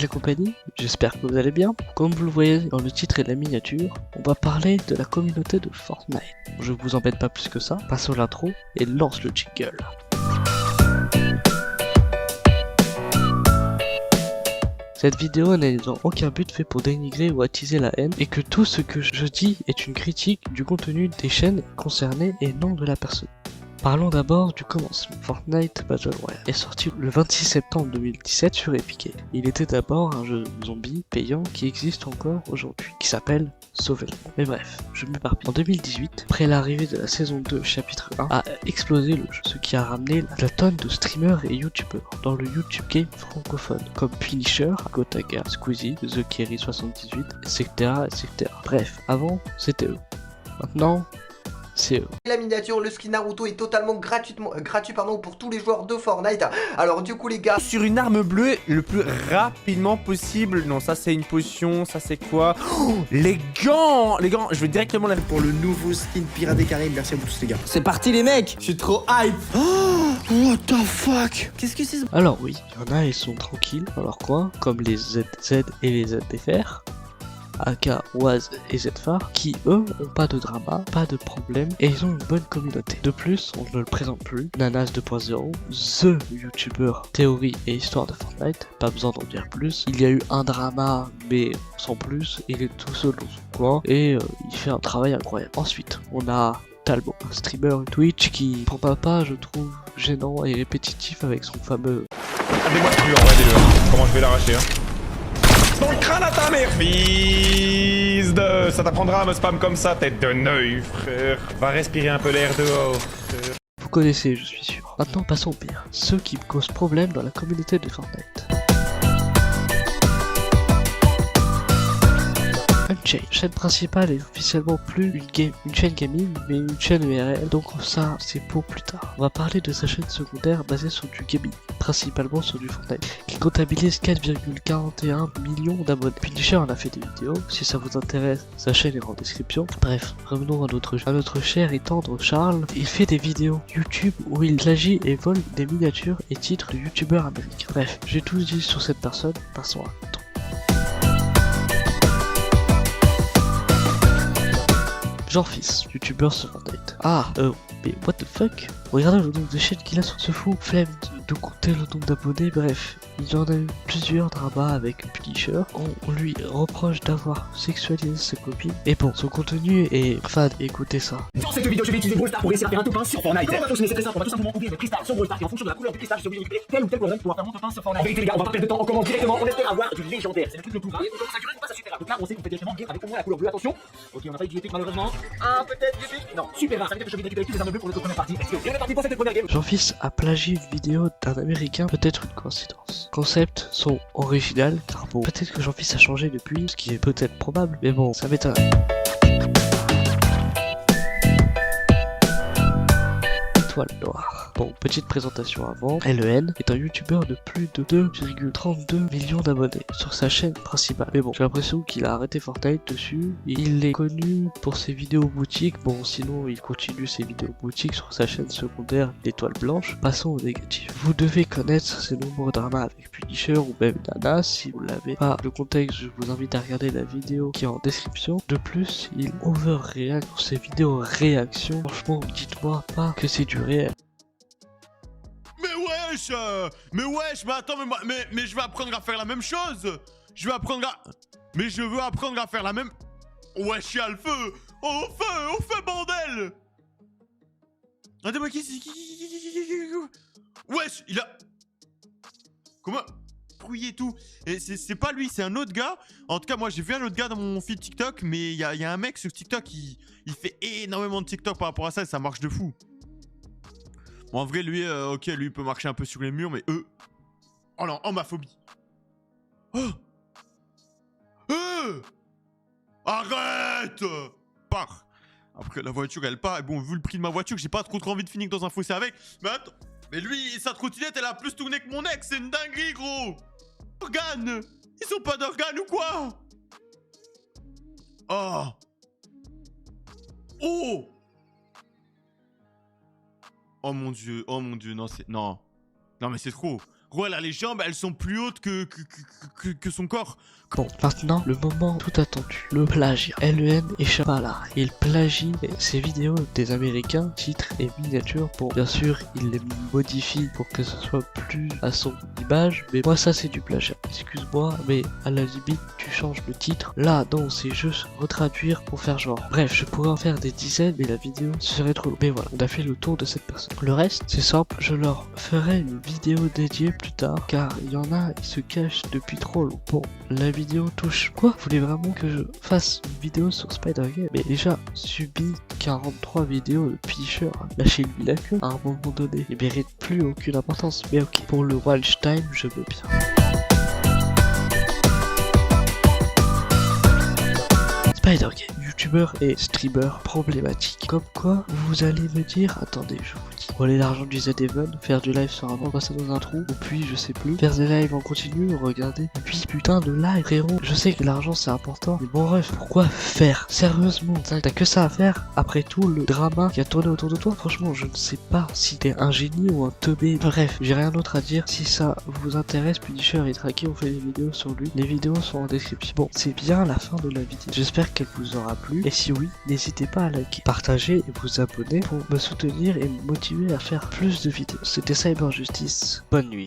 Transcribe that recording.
La compagnie, j'espère que vous allez bien. Comme vous le voyez dans le titre et la miniature, on va parler de la communauté de Fortnite. Je vous embête pas plus que ça, passe à l'intro et lance le jingle. Cette vidéo n'est dans aucun but fait pour dénigrer ou attiser la haine, et que tout ce que je dis est une critique du contenu des chaînes concernées et non de la personne. Parlons d'abord du commencement. Fortnite Battle Royale est sorti le 26 septembre 2017 sur Epic. Il était d'abord un jeu zombie payant qui existe encore aujourd'hui, qui s'appelle Sauver le monde. Mais bref, je m'éparpille. En 2018, après l'arrivée de la saison 2 chapitre 1, a explosé le jeu, ce qui a ramené la tonne de streamers et youtubeurs dans le YouTube game francophone, comme Punisher, Gotaga, Squeezie, TheKerry78, etc., etc. Bref, avant, c'était eux. Maintenant, c'est eux. La miniature, le skin Naruto est totalement gratuit pour tous les joueurs de Fortnite. Alors du coup les gars, sur une arme bleue le plus rapidement possible. Non, ça c'est une potion, ça c'est quoi? Oh, les gants, je vais directement la pour le nouveau skin Pirates des Caraïbes. Merci à vous tous les gars. C'est parti les mecs, je suis trop hype. Oh, what the fuck? Qu'est-ce que c'est? Alors oui, il y en a, ils sont tranquilles dans leur coin, comme les ZZ et les ZDFR, AK, Waz et Zfar, qui eux ont pas de drama, pas de problème, et ils ont une bonne communauté. De plus, on ne le présente plus, Nanas 2.0, THE YouTuber théorie et histoire de Fortnite, pas besoin d'en dire plus. Il y a eu un drama, mais sans plus, il est tout seul dans son coin, et il fait un travail incroyable. Ensuite, on a Talbot, un streamer Twitch qui, pour ma part, je trouve gênant et répétitif avec son fameux... Regardez-moi le cul, regardez-le. Comment je vais l'arracher, hein. Dans le crâne à ta mère, fils de... Ça t'apprendra à me spam comme ça, tête de neuil, frère. Va respirer un peu l'air dehors, frère. Vous connaissez, je suis sûr. Maintenant, passons au pire. Ceux qui me causent problème dans la communauté de Fortnite. Unchained. La chaîne principale est officiellement plus une chaîne gaming, mais une chaîne URL, donc ça c'est pour plus tard. On va parler de sa chaîne secondaire basée sur du gaming, principalement sur du Fortnite, qui comptabilise 4,41 millions d'abonnés. Punisher en a fait des vidéos, si ça vous intéresse, sa chaîne est en description. Bref, revenons à notre cher et tendre Charles. Il fait des vidéos YouTube où il plagie et vole des miniatures et titres de youtubeurs américains. Bref, j'ai tout dit sur cette personne, passons à l'autre. Jean-Fils, youtubeur sur Fortnite. Mais what the fuck? Regardez le nombre de chaînes qu'il a sur ce fou. Flemme de compter le nombre d'abonnés, bref. Il en a eu plusieurs dramas avec Punisher. On lui reproche d'avoir sexualisé ses copines. Et bon, son contenu est fade, écoutez ça. Dans cette vidéo, je vais utiliser Brawl Stars pour réussir à faire un top 1 sur Fortnite. Comment on va fonctionner? C'est très simple, on va tout simplement ouvrir des cristal sur Brawl Stars et en fonction de la couleur du cristal, je suis obligé de récupérer tel ou tel couleur pour pouvoir faire mon top 1 sur Fortnite. En vérité les gars, on va pas perdre de temps, on commence directement, on espère avoir du légendaire. C'est le truc le plus rare. On commence à durer ou pas, ça suffira. Donc là, on sait qu'on fait directement game avec au moins la couleur bleue, attention. Ok, on n'a pas eu du épique malheureusement. Ah, peut-être du épique. Non, super rare, ça veut dire que je vais récupérer toutes les armes bleues pour notre première partie. Let's go. Et on est parti pour cette première game. Jean-Fils a plagié une vidéo d'un américain, peut-être une coïncidence. Concepts sont originales, car bon, peut-être que Jean-Fils a changé depuis, ce qui est peut-être probable, mais bon, ça m'étonnerait. Étoile noire. Bon, petite présentation avant. LEN est un youtubeur de plus de 2,32 millions d'abonnés sur sa chaîne principale. Mais bon, j'ai l'impression qu'il a arrêté Fortnite dessus. Il est connu pour ses vidéos boutiques. Bon, sinon, il continue ses vidéos boutiques sur sa chaîne secondaire d'étoile blanche. Passons au négatif. Vous devez connaître ses nombreux dramas avec Punisher ou même Nana. Si vous l'avez pas le contexte, je vous invite à regarder la vidéo qui est en description. De plus, il overreact sur ses vidéos réactions. Franchement, dites-moi pas que c'est du réel. Mais attends, mais je vais apprendre à faire la même chose. Je veux apprendre à faire la même... Wesh, je suis à le feu. Au feu, bordel. Attends, qui... Wesh, il a... Comment... Brouillé tout. Et c'est pas lui, c'est un autre gars. En tout cas, moi, j'ai vu un autre gars dans mon feed TikTok, mais il y a un mec sur TikTok, il fait énormément de TikTok par rapport à ça et ça marche de fou. Bon, en vrai, lui, ok, lui, il peut marcher un peu sur les murs, mais eux... Oh non, oh, ma phobie. Oh. Arrête. Pars. Après, la voiture, elle part. Et bon, vu le prix de ma voiture, j'ai pas trop envie de finir dans un fossé avec. Mais attends. Mais lui, sa trottinette, elle a plus tourné que mon ex. C'est une dinguerie, gros. Organes. Ils ont pas d'organes ou quoi? Oh. Oh. Oh mon dieu, non c'est... Non. Non mais c'est trop. Voilà, les jambes, elles sont plus hautes que son corps. Bon, maintenant, le moment tout attendu, le plagiat. LEN échappe pas là. Il plagie ses vidéos des Américains, titres et miniatures. Bon, bien sûr, il les modifie pour que ce soit plus à son image, mais moi ça c'est du plagiat. Excuse-moi, mais à la limite, tu changes le titre. Là, non, c'est juste retraduire pour faire genre. Bref, je pourrais en faire des dizaines, mais la vidéo serait trop longue. Mais voilà, on a fait le tour de cette personne. Le reste, c'est simple, je leur ferai une vidéo dédiée plus tard, car il y en a, ils se cachent depuis trop longtemps. Bon, la vidéo touche quoi? Vous voulez vraiment que je fasse une vidéo sur Spider-Game? Mais déjà, subi 43 vidéos de Punisher, lâchez-lui la queue. À un moment donné, il mérite plus aucune importance. Mais ok, pour le watch time, je veux bien. Spider-Game, youtubeur et streamer problématique. Comme quoi, vous allez me dire, attendez, je vous dis, voler l'argent du Z-Even, faire du live sur un banc, passer dans un trou, ou puis, je sais plus, faire des lives en continu, regarder, et puis putain de live, frérot, je sais que l'argent c'est important, mais bon bref, pourquoi faire? Sérieusement, t'as que ça à faire, après tout le drama qui a tourné autour de toi, franchement, je ne sais pas si t'es un génie ou un teubé, bref, j'ai rien d'autre à dire, si ça vous intéresse, Punisher et Traqué, on fait des vidéos sur lui, les vidéos sont en description. Bon, c'est bien la fin de la vidéo, j'espère qu'elle vous aura plu, et si oui, n'hésitez pas à liker, partager et vous abonner pour me soutenir et me motiver à faire plus de vidéos. C'était Cyber Justice, bonne nuit.